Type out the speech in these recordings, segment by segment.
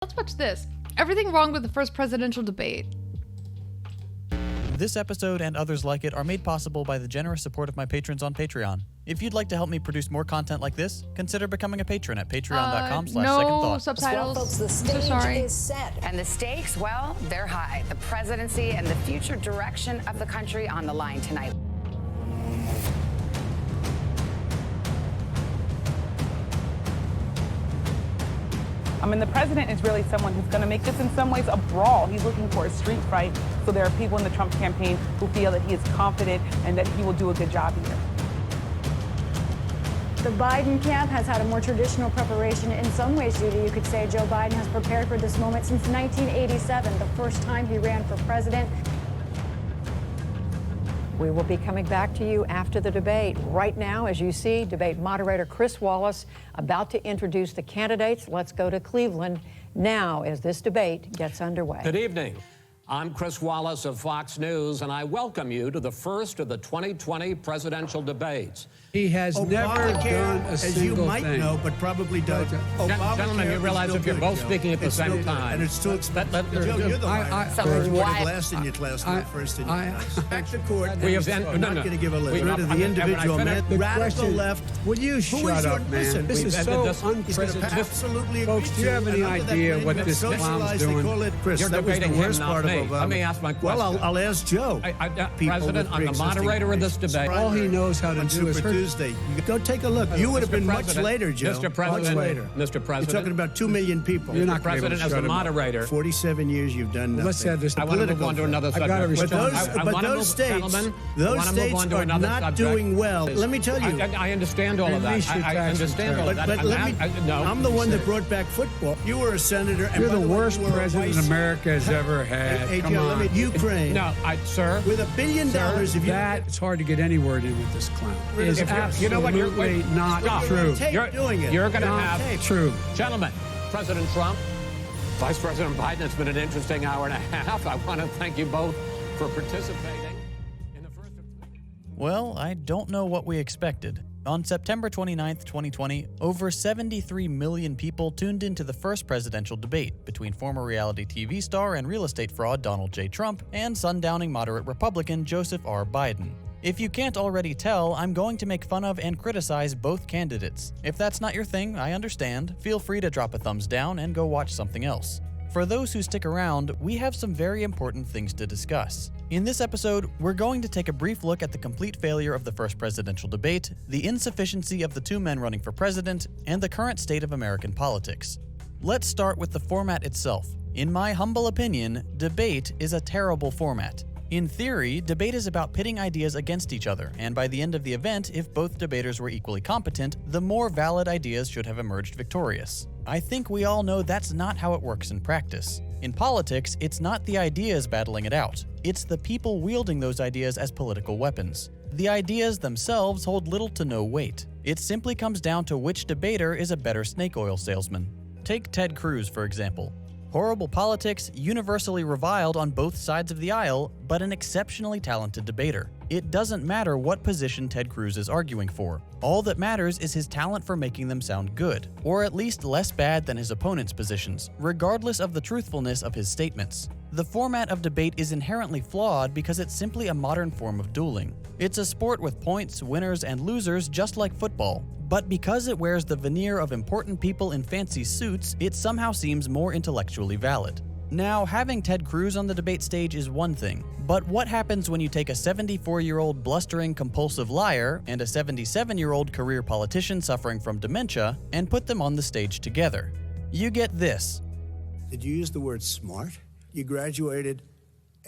Let's watch this. Everything wrong with the first presidential debate. This episode and others like it are made possible by the generous support of my patrons on Patreon. If you'd like to help me produce more content like this, consider becoming a patron at patreon.com/secondthought. No subtitles. Well, folks, the stage So sorry. is set. And the stakes, well, they're high. The presidency and the future direction of the country on the line tonight. The president is really someone who's going to make this in some ways a brawl. He's looking for a street fight. So there are people in the Trump campaign who feel that he is confident and that he will do a good job here. The Biden camp has had a more traditional preparation. In some ways, Judy, you could say Joe Biden has prepared for this moment since 1987, the first time he ran for president. We will be coming back to you after the debate. Right now, as you see, debate moderator Chris Wallace about to introduce the candidates. Let's go to Cleveland now as this debate gets underway. Good evening. I'm Chris Wallace of Fox News, and I welcome you to the first of the 2020 presidential debates. He has never done a as single you might thing. know, but probably does. Gentlemen, you realize if you're both speaking at the same time. And it's too expensive. Joe, you're the liar. Something wild. Last in your class, not first in your class. Back to court. We have I'm not going to give a list. Rid of the individual man. Radical left. Will you shut up, man? This is so unprecedented. Absolutely. Folks, do you have any idea what this clown's doing? Chris, that was the debating worst him, part not of me. Obama. Let me ask my question. Well, I'll ask Joe. President, I'm the moderator of this debate. All he knows how to do is hurt. Tuesday. Go take a look. You would have been much President, later, Joe. Mr. President, much later. Mr. President. You're talking about 2 million people. You're not Mr. President, as the moderator. 47 years you've done nothing. Let's have this. I want to move on to another subject. got to respond. But those states are not doing well. Let me tell you. I understand all of that. I understand all of that. But I'm the one that brought back football. You were a senator. And You're the worst president America has ever had. Hey, Come Joe, on. Ukraine. No, sir. With $1 billion, if you... It's hard to get any word in with this clown. It is absolutely you know what, not stop. true. You're going to have... True. Gentlemen, President Trump, Vice President Biden, it's been an interesting hour and a half. I want to thank you both for participating in the first of... Well, I don't know what we expected. On September 29th, 2020, over 73 million people tuned into the first presidential debate between former reality TV star and real estate fraud Donald J. Trump and sundowning moderate Republican Joseph R. Biden. If you can't already tell, I'm going to make fun of and criticize both candidates. If that's not your thing, I understand. Feel free to drop a thumbs down and go watch something else. For those who stick around, we have some very important things to discuss. In this episode, we're going to take a brief look at the complete failure of the first presidential debate, the insufficiency of the two men running for president, and the current state of American politics. Let's start with the format itself. In my humble opinion, debate is a terrible format. In theory, debate is about pitting ideas against each other, and by the end of the event, if both debaters were equally competent, the more valid ideas should have emerged victorious. I think we all know that's not how it works in practice. In politics, it's not the ideas battling it out. It's the people wielding those ideas as political weapons. The ideas themselves hold little to no weight. It simply comes down to which debater is a better snake oil salesman. Take Ted Cruz, for example. Horrible politics, universally reviled on both sides of the aisle, but an exceptionally talented debater. It doesn't matter what position Ted Cruz is arguing for. All that matters is his talent for making them sound good, or at least less bad than his opponent's positions, regardless of the truthfulness of his statements. The format of debate is inherently flawed because it's simply a modern form of dueling. It's a sport with points, winners, and losers just like football. But because it wears the veneer of important people in fancy suits, it somehow seems more intellectually valid. Now, having Ted Cruz on the debate stage is one thing, but what happens when you take a 74-year-old blustering compulsive liar and a 77-year-old career politician suffering from dementia and put them on the stage together? You get this. Did you use the word smart? You graduated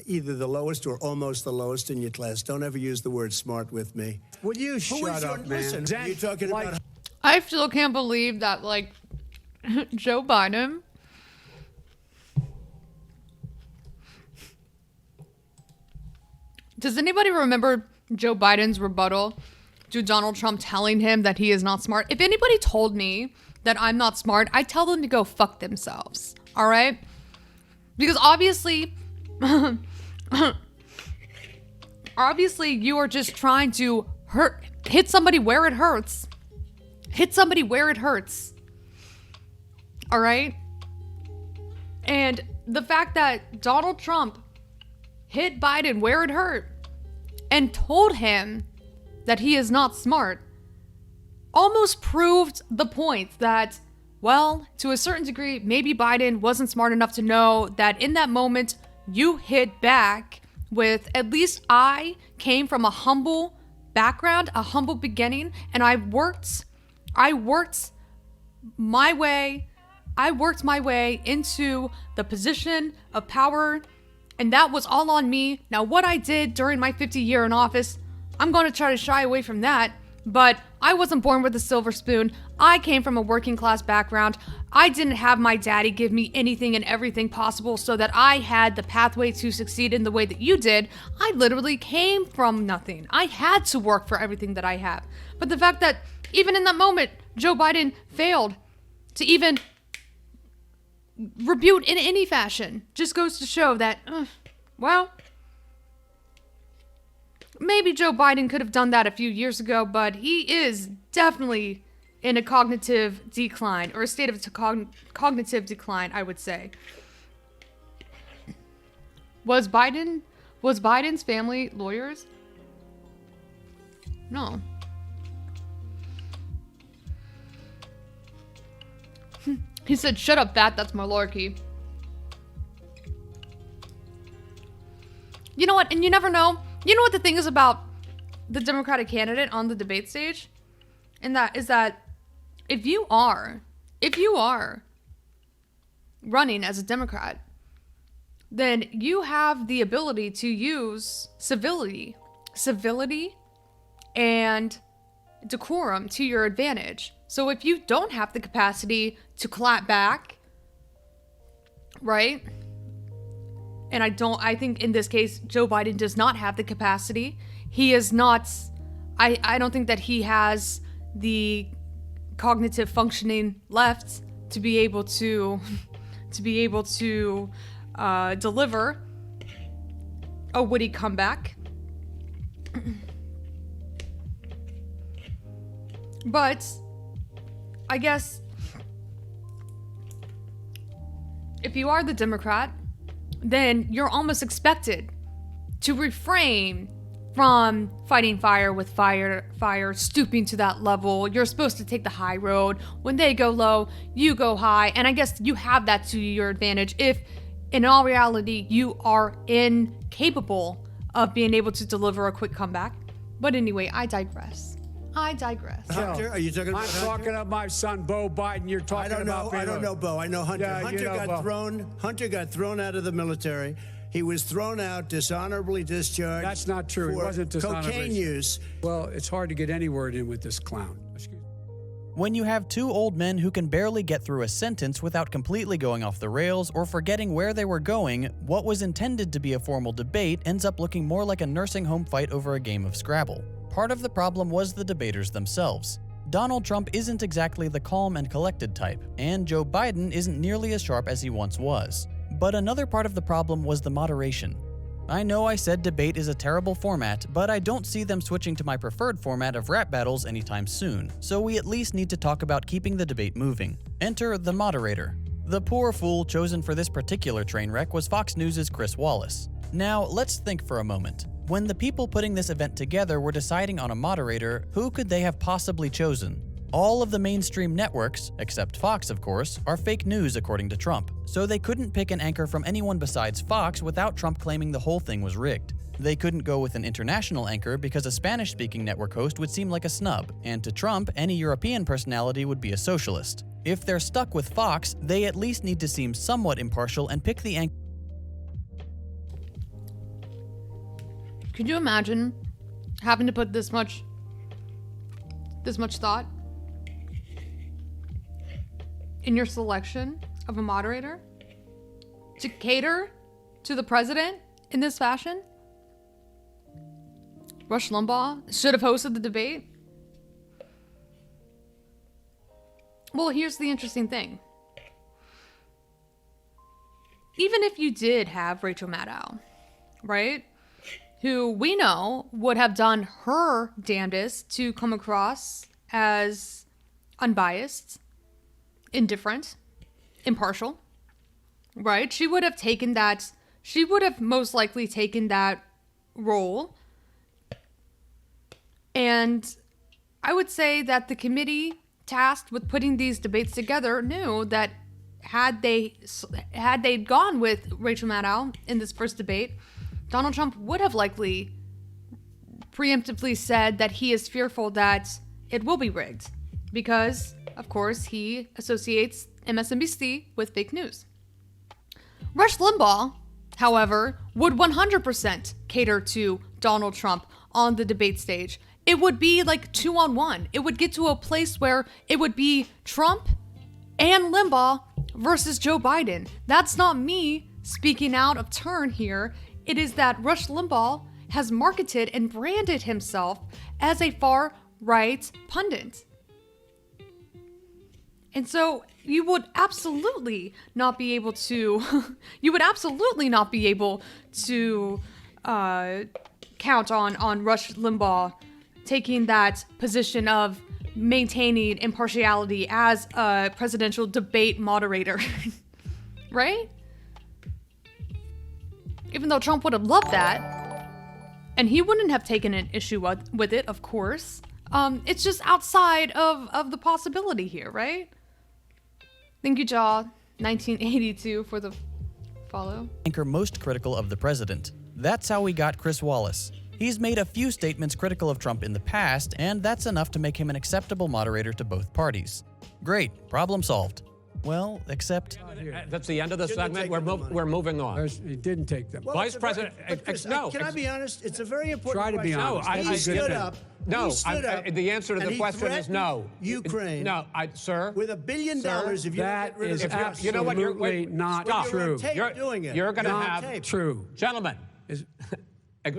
either the lowest or almost the lowest in your class. Don't ever use the word smart with me. Will you shut up, man? Listen, you're talking about... I still can't believe that, Joe Biden... Does anybody remember Joe Biden's rebuttal to Donald Trump telling him that he is not smart? If anybody told me that I'm not smart, I tell them to go fuck themselves, all right? Because obviously, you are just trying to hit somebody where it hurts. Hit somebody where it hurts. All right? And the fact that Donald Trump hit Biden where it hurt and told him that he is not smart almost proved the point that, well, to a certain degree, maybe Biden wasn't smart enough to know that in that moment you hit back with, at least I came from a humble background, a humble beginning, and I worked my way into the position of power, and that was all on me. Now, what I did during my 50 year in office, I'm going to try to shy away from that, but I wasn't born with a silver spoon. I came from a working class background. I didn't have my daddy give me anything and everything possible so that I had the pathway to succeed in the way that you did. I literally came from nothing. I had to work for everything that I have. But the fact that even in that moment, Joe Biden failed to even rebuke in any fashion just goes to show that, well, maybe Joe Biden could have done that a few years ago, but he is definitely in a cognitive decline, or a state of cognitive decline, I would say. Was Biden's family lawyers? No. He said, "Shut up, fat, that's malarkey." You know what? And you never know. You know what the thing is about the Democratic candidate on the debate stage? And that is that if you are running as a Democrat, then you have the ability to use civility and decorum to your advantage. So if you don't have the capacity to clap back, right? And I think in this case, Joe Biden does not have the capacity. He is not, I don't think that he has the cognitive functioning left to be able to deliver a witty comeback. But I guess if you are the Democrat, then you're almost expected to refrain from fighting fire with fire, stooping to that level. You're supposed to take the high road. When they go low, you go high. And I guess you have that to your advantage if, in all reality, you are incapable of being able to deliver a quick comeback. But anyway, I digress. Hunter, are you talking about Hunter? I'm talking about my son, Beau Biden. You're talking about. I don't know Beau. I know Hunter. Yeah, Hunter got thrown out of the military. He was thrown out, dishonorably discharged. That's not true. It wasn't dishonorably. Cocaine use. Well, it's hard to get any word in with this clown. Excuse me. When you have two old men who can barely get through a sentence without completely going off the rails or forgetting where they were going, what was intended to be a formal debate ends up looking more like a nursing home fight over a game of Scrabble. Part of the problem was the debaters themselves. Donald Trump isn't exactly the calm and collected type, and Joe Biden isn't nearly as sharp as he once was. But another part of the problem was the moderation. I know I said debate is a terrible format, but I don't see them switching to my preferred format of rap battles anytime soon, so we at least need to talk about keeping the debate moving. Enter the moderator. The poor fool chosen for this particular train wreck was Fox News' Chris Wallace. Now, let's think for a moment. When the people putting this event together were deciding on a moderator, who could they have possibly chosen? All of the mainstream networks, except Fox of course, are fake news according to Trump, so they couldn't pick an anchor from anyone besides Fox without Trump claiming the whole thing was rigged. They couldn't go with an international anchor because a Spanish-speaking network host would seem like a snub, and to Trump, any European personality would be a socialist. If they're stuck with Fox, they at least need to seem somewhat impartial and pick the anchor. Could you imagine having to put this much thought in your selection of a moderator to cater to the president in this fashion? Rush Limbaugh should have hosted the debate. Well, here's the interesting thing. Even if you did have Rachel Maddow, right? Who we know would have done her damnedest to come across as unbiased, indifferent, impartial, right? She would have taken that. She would have most likely taken that role. And I would say that the committee tasked with putting these debates together knew that had they gone with Rachel Maddow in this first debate, Donald Trump would have likely preemptively said that he is fearful that it will be rigged because, of course, he associates MSNBC with fake news. Rush Limbaugh, however, would 100% cater to Donald Trump on the debate stage. It would be like 2-on-1. It would get to a place where it would be Trump and Limbaugh versus Joe Biden. That's not me speaking out of turn here. It is that Rush Limbaugh has marketed and branded himself as a far-right pundit. And so you would absolutely not be able to, count on Rush Limbaugh taking that position of maintaining impartiality as a presidential debate moderator, right? Even though Trump would have loved that, and he wouldn't have taken an issue with it, of course. It's just outside of the possibility here, right? Thank you, Jaw. 1982 for the follow. Anchor most critical of the president. That's how we got Chris Wallace. He's made a few statements critical of Trump in the past, and that's enough to make him an acceptable moderator to both parties. Great, problem solved. Well, except... That's the end of the segment. We're moving on. He didn't take them. Well, Vice President, no. Can I be honest? It's a very important Try to be question. honest. He stood up. No, he stood up, the answer to and the he question is no. Ukraine. No, sir. With $1 billion, if you that get rid of is the absolutely you know what, you're, not stop. true. You're doing it. You're going to Not have tape. True. Gentlemen.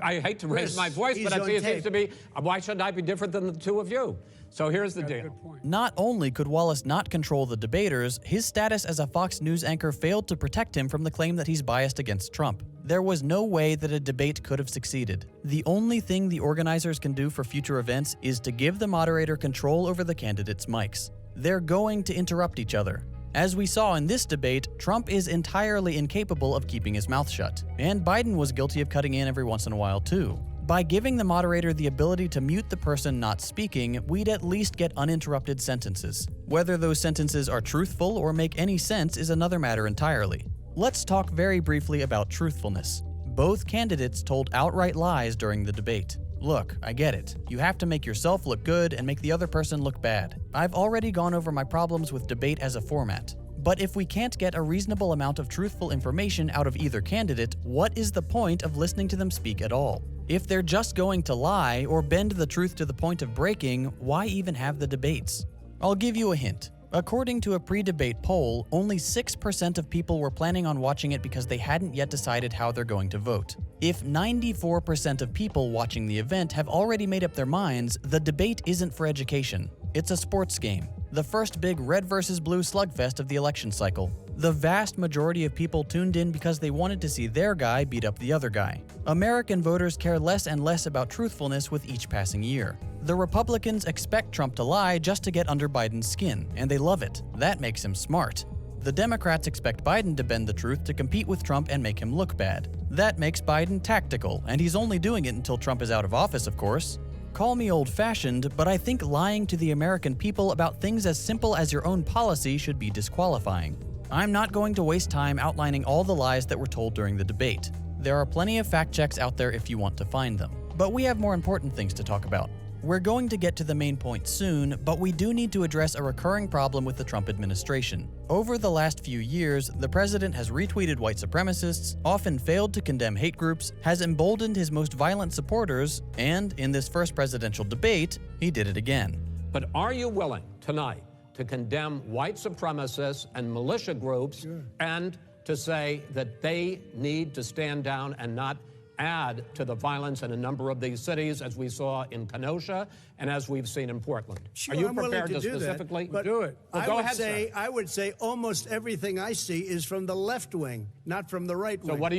I hate to raise Chris, my voice, he's but I on see it seems tape. to be, why shouldn't I be different than the two of you? So here's the deal. Not only could Wallace not control the debaters, his status as a Fox News anchor failed to protect him from the claim that he's biased against Trump. There was no way that a debate could have succeeded. The only thing the organizers can do for future events is to give the moderator control over the candidates' mics. They're going to interrupt each other. As we saw in this debate, Trump is entirely incapable of keeping his mouth shut. And Biden was guilty of cutting in every once in a while too. By giving the moderator the ability to mute the person not speaking, we'd at least get uninterrupted sentences. Whether those sentences are truthful or make any sense is another matter entirely. Let's talk very briefly about truthfulness. Both candidates told outright lies during the debate. Look, I get it. You have to make yourself look good and make the other person look bad. I've already gone over my problems with debate as a format. But if we can't get a reasonable amount of truthful information out of either candidate, what is the point of listening to them speak at all? If they're just going to lie or bend the truth to the point of breaking, why even have the debates? I'll give you a hint. According to a pre-debate poll, only 6% of people were planning on watching it because they hadn't yet decided how they're going to vote. If 94% of people watching the event have already made up their minds, the debate isn't for education. It's a sports game. The first big red versus blue slugfest of the election cycle. The vast majority of people tuned in because they wanted to see their guy beat up the other guy. American voters care less and less about truthfulness with each passing year. The Republicans expect Trump to lie just to get under Biden's skin, and they love it. That makes him smart. The Democrats expect Biden to bend the truth to compete with Trump and make him look bad. That makes Biden tactical, and he's only doing it until Trump is out of office, of course. Call me old-fashioned, but I think lying to the American people about things as simple as your own policy should be disqualifying. I'm not going to waste time outlining all the lies that were told during the debate. There are plenty of fact checks out there if you want to find them. But we have more important things to talk about. We're going to get to the main point soon, but we do need to address a recurring problem with the Trump administration. Over the last few years, the president has retweeted white supremacists, often failed to condemn hate groups, has emboldened his most violent supporters, and in this first presidential debate, he did it again. But are you willing tonight to condemn white supremacists and militia groups and to say that they need to stand down and not add to the violence in a number of these cities, as we saw in Kenosha and as we've seen in Portland? Sure, are you I'm prepared willing to do specifically that, but do it? Well, go ahead, sir. I would say almost everything I see is from the left wing, not from the right wing. So what are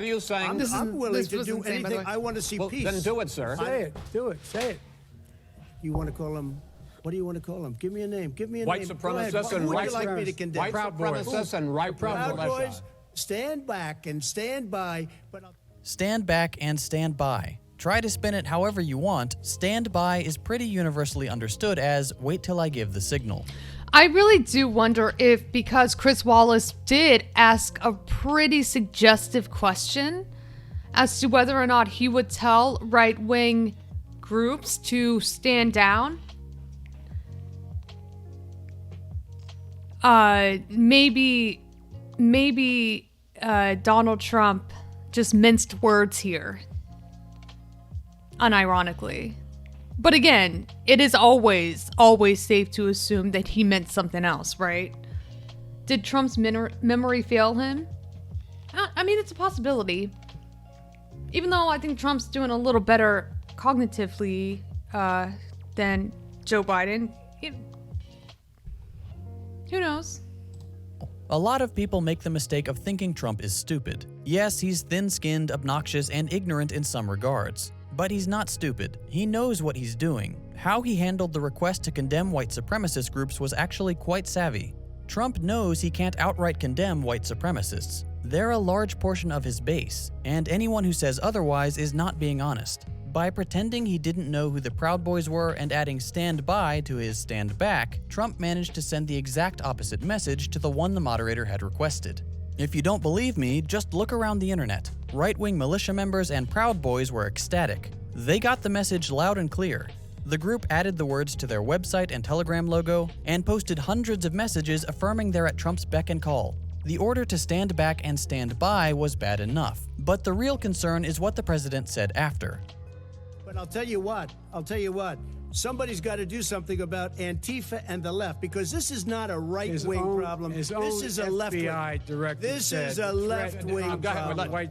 you saying? I'm willing to do insane, by the anything. way. I want to see Well, peace. then do it, sir. Say it. Do it. Say it. You want to call them What do you want to call them? Give me a name. Give me a White name. supremacists Who and would white you like me to condemn? White supremacists and right Proud militia. Boys, stand back and stand by. But Stand back and stand by. Try to spin it however you want. Stand by is pretty universally understood as wait till I give the signal. I really do wonder if, because Chris Wallace did ask a pretty suggestive question as to whether or not he would tell right-wing groups to stand down, maybe Donald Trump just minced words here, unironically. But again, it is always safe to assume that he meant something else, right? Did Trump's memory fail him? I mean, it's a possibility. Even though I think Trump's doing a little better cognitively than Joe Biden. Who knows? A lot of people make the mistake of thinking Trump is stupid. Yes, he's thin-skinned, obnoxious, and ignorant in some regards. But he's not stupid. He knows what he's doing. How he handled the request to condemn white supremacist groups was actually quite savvy. Trump knows he can't outright condemn white supremacists. They're a large portion of his base, and anyone who says otherwise is not being honest. By pretending he didn't know who the Proud Boys were and adding stand by to his stand back, Trump managed to send the exact opposite message to the one the moderator had requested. If you don't believe me, just look around the internet. Right-wing militia members and Proud Boys were ecstatic. They got the message loud and clear. The group added the words to their website and Telegram logo and posted hundreds of messages affirming they're at Trump's beck and call. The order to stand back and stand by was bad enough, but the real concern is what the president said after. But I'll tell you what. Somebody's got to do something about Antifa and the left, because this is not a right-wing problem. This is a left-wing. This is a left-wing problem.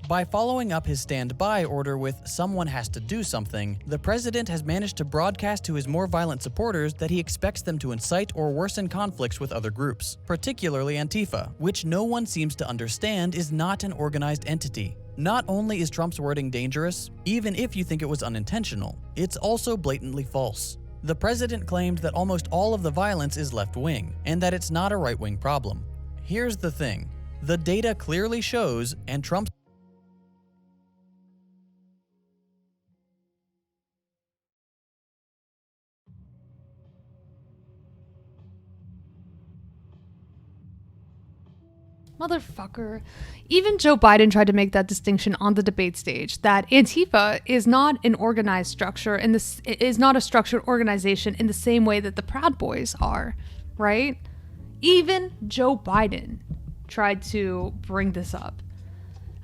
By following up his stand-by order with "someone has to do something," the president has managed to broadcast to his more violent supporters that he expects them to incite or worsen conflicts with other groups, particularly Antifa, which no one seems to understand is not an organized entity. Not only is Trump's wording dangerous, even if you think it was unintentional, it's also blatantly false. The president claimed that almost all of the violence is left-wing, and that it's not a right-wing problem. Here's the thing. The data clearly shows, and Trump's Motherfucker. Even Joe Biden tried to make that distinction on the debate stage, that Antifa is not an organized structure and this is not a structured organization in the same way that the Proud Boys are, right? Even Joe Biden tried to bring this up.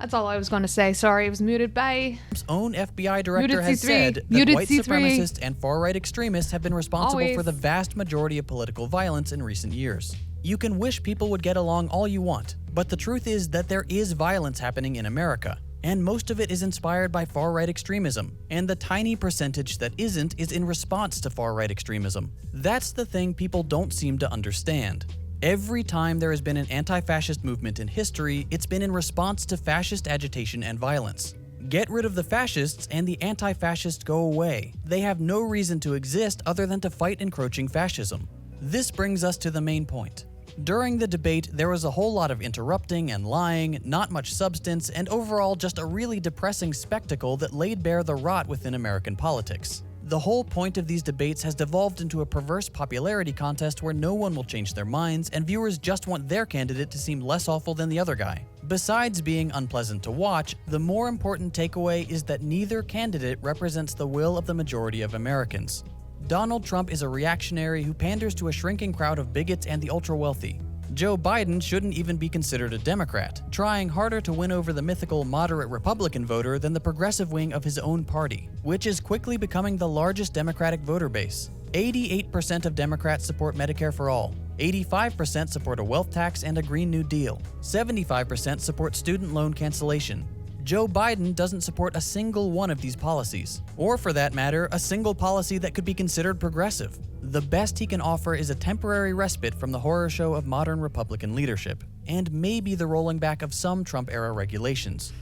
That's all I was going to say. Sorry, it was muted. Bye. Trump's own FBI director Muted has C3. said that Muted white C3. supremacists and far-right extremists have been responsible Always. for the vast majority of political violence in recent years. You can wish people would get along all you want, but the truth is that there is violence happening in America, and most of it is inspired by far-right extremism, and the tiny percentage that isn't is in response to far-right extremism. That's the thing people don't seem to understand. Every time there has been an anti-fascist movement in history, it's been in response to fascist agitation and violence. Get rid of the fascists and the anti-fascists go away. They have no reason to exist other than to fight encroaching fascism. This brings us to the main point. During the debate, there was a whole lot of interrupting and lying, not much substance, and overall just a really depressing spectacle that laid bare the rot within American politics. The whole point of these debates has devolved into a perverse popularity contest where no one will change their minds and viewers just want their candidate to seem less awful than the other guy. Besides being unpleasant to watch, the more important takeaway is that neither candidate represents the will of the majority of Americans. Donald Trump is a reactionary who panders to a shrinking crowd of bigots and the ultra-wealthy. Joe Biden shouldn't even be considered a Democrat, trying harder to win over the mythical moderate Republican voter than the progressive wing of his own party, which is quickly becoming the largest Democratic voter base. 88% of Democrats support Medicare for all. 85% support a wealth tax and a Green New Deal. 75% support student loan cancellation. Joe Biden doesn't support a single one of these policies, or for that matter, a single policy that could be considered progressive. The best he can offer is a temporary respite from the horror show of modern Republican leadership, and maybe the rolling back of some Trump-era regulations.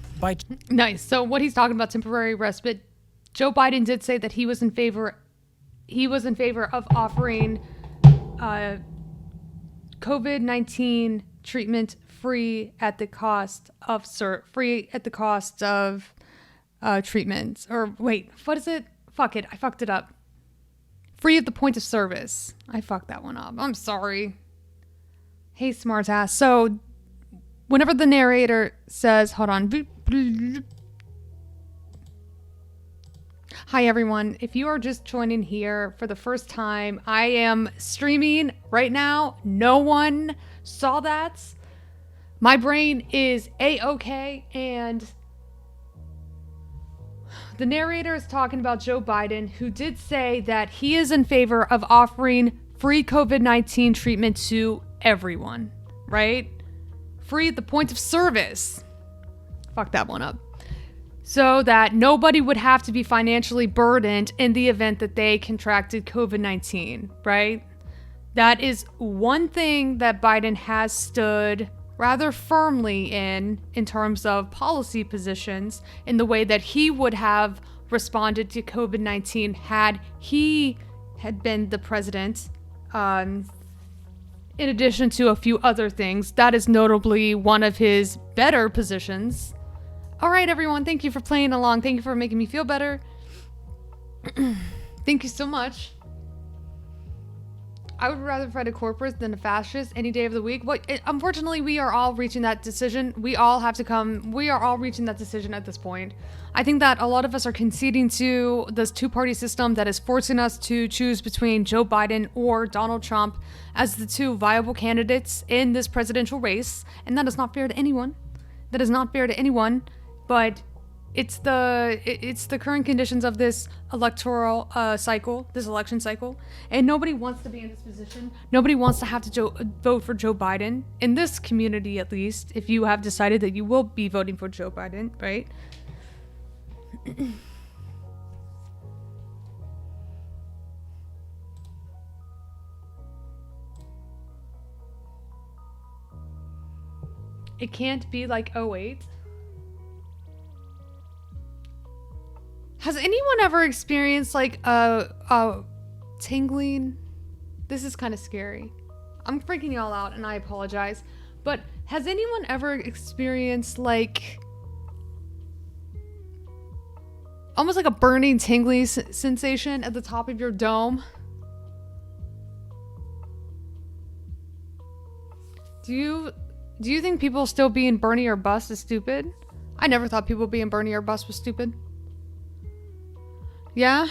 Nice. So what he's talking about, temporary respite, Joe Biden did say that he was in favor he was in favor of offering COVID-19 treatment free at the cost of treatment. Or wait, what is it? Fuck it, I fucked it up. Free at the point of service. I fucked that one up. I'm sorry. Hey, smartass. So, whenever the narrator says, hold on. Hi, everyone. If you are just joining here for the first time, I am streaming right now. No one saw that. My brain is A-okay, and the narrator is talking about Joe Biden, who did say that he is in favor of offering free COVID-19 treatment to everyone, right? Free at the point of service. Fuck that one up. So that nobody would have to be financially burdened in the event that they contracted COVID-19, right? That is one thing that Biden has stood rather firmly in terms of policy positions, in the way that he would have responded to COVID-19 had he had been the president. In addition to a few other things, that is notably one of his better positions. All right, everyone, thank you for playing along. Thank you for making me feel better. Thank you so much. I would rather fight a corporate than a fascist any day of the week. Unfortunately, we are all reaching that decision. We are all reaching that decision at this point. I think that a lot of us are conceding to this two-party system that is forcing us to choose between Joe Biden or Donald Trump as the two viable candidates in this presidential race. And that is not fair to anyone. That is not fair to anyone. But it's the current conditions of this electoral cycle, this election cycle, and nobody wants to be in this position. Nobody wants to have to vote for Joe Biden, in this community at least, if you have decided that you will be voting for Joe Biden, right? It can't be like 08. Has anyone ever experienced like a tingling? This is kind of scary. I'm freaking y'all out and I apologize. But has anyone ever experienced like almost like a burning tingling sensation at the top of your dome? Do you think people still being Bernie or bust is stupid? I never thought people being Bernie or bust was stupid. Yeah?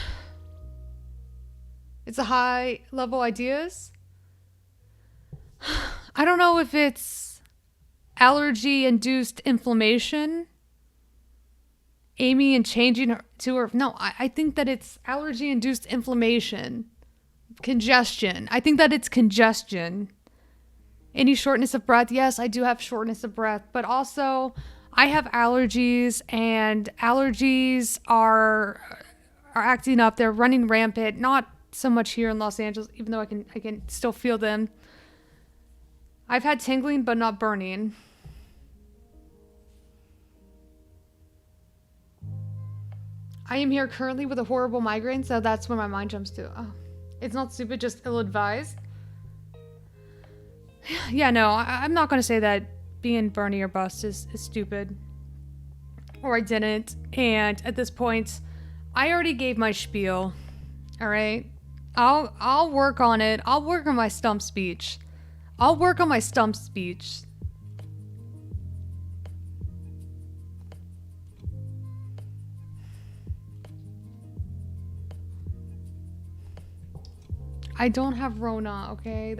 It's a high level ideas? I don't know if it's allergy induced inflammation. Amy and changing her to her. No, I think that it's allergy induced inflammation. Congestion. I think that it's congestion. Any shortness of breath? Yes, I do have shortness of breath, but also I have allergies, and allergies are acting up. They're running rampant. Not so much here in Los Angeles, even though I can still feel them. I've had tingling, but not burning. I am here currently with a horrible migraine, so that's when my mind jumps to. Oh, it's not stupid, just ill-advised. Yeah, no, I'm not going to say that being Bernie or bust is stupid. Or I didn't. And at this point, I already gave my spiel. All right? I'll work on it. I'll work on my stump speech. I don't have Rona, okay?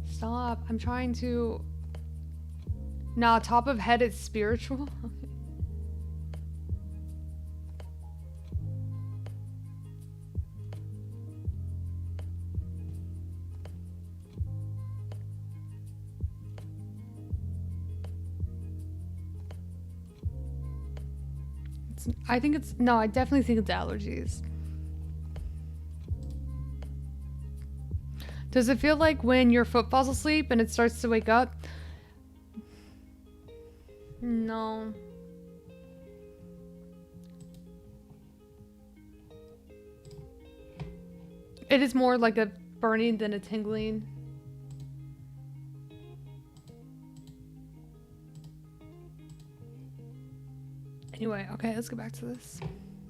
Stop. I'm trying to... Nah, top of head is spiritual. I definitely think it's allergies. Does it feel like when your foot falls asleep and it starts to wake up? No. It is more like a burning than a tingling. Anyway, okay, let's get back to this.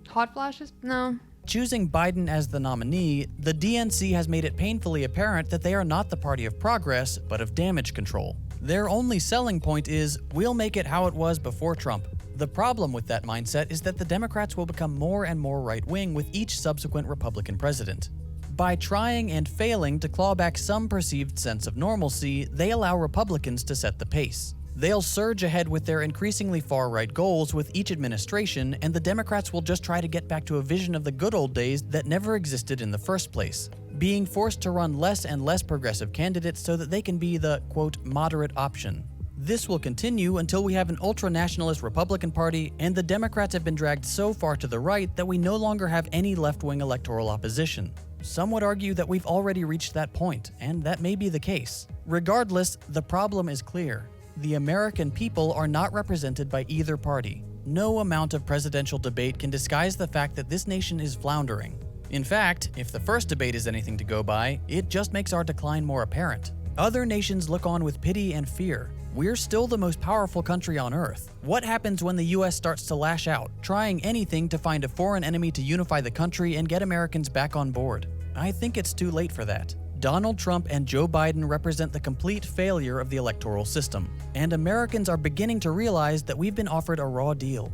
Hot flashes? No. Choosing Biden as the nominee, the DNC has made it painfully apparent that they are not the party of progress, but of damage control. Their only selling point is, we'll make it how it was before Trump. The problem with that mindset is that the Democrats will become more and more right-wing with each subsequent Republican president. By trying and failing to claw back some perceived sense of normalcy, they allow Republicans to set the pace. They'll surge ahead with their increasingly far-right goals with each administration, and the Democrats will just try to get back to a vision of the good old days that never existed in the first place, being forced to run less and less progressive candidates so that they can be the, quote, moderate option. This will continue until we have an ultra-nationalist Republican Party, and the Democrats have been dragged so far to the right that we no longer have any left-wing electoral opposition. Some would argue that we've already reached that point, and that may be the case. Regardless, the problem is clear. The American people are not represented by either party. No amount of presidential debate can disguise the fact that this nation is floundering. In fact, if the first debate is anything to go by, it just makes our decline more apparent. Other nations look on with pity and fear. We're still the most powerful country on Earth. What happens when the US starts to lash out, trying anything to find a foreign enemy to unify the country and get Americans back on board? I think it's too late for that. Donald Trump and Joe Biden represent the complete failure of the electoral system, and Americans are beginning to realize that we've been offered a raw deal.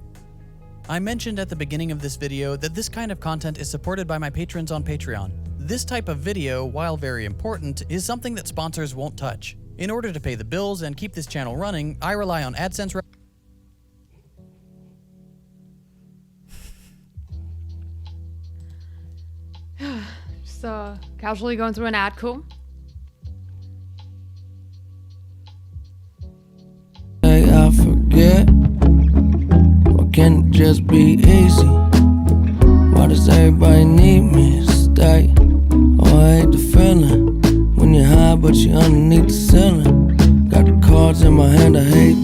I mentioned at the beginning of this video that this kind of content is supported by my patrons on Patreon. This type of video, while very important, is something that sponsors won't touch. In order to pay the bills and keep this channel running, I rely on AdSense. Just casually going through an ad, cool. Hey, I forget. Why can't it just be easy? Why does everybody need me to stay? Oh, I hate the feeling when you're high but you're underneath the ceiling. Got the cards in my hand, I hate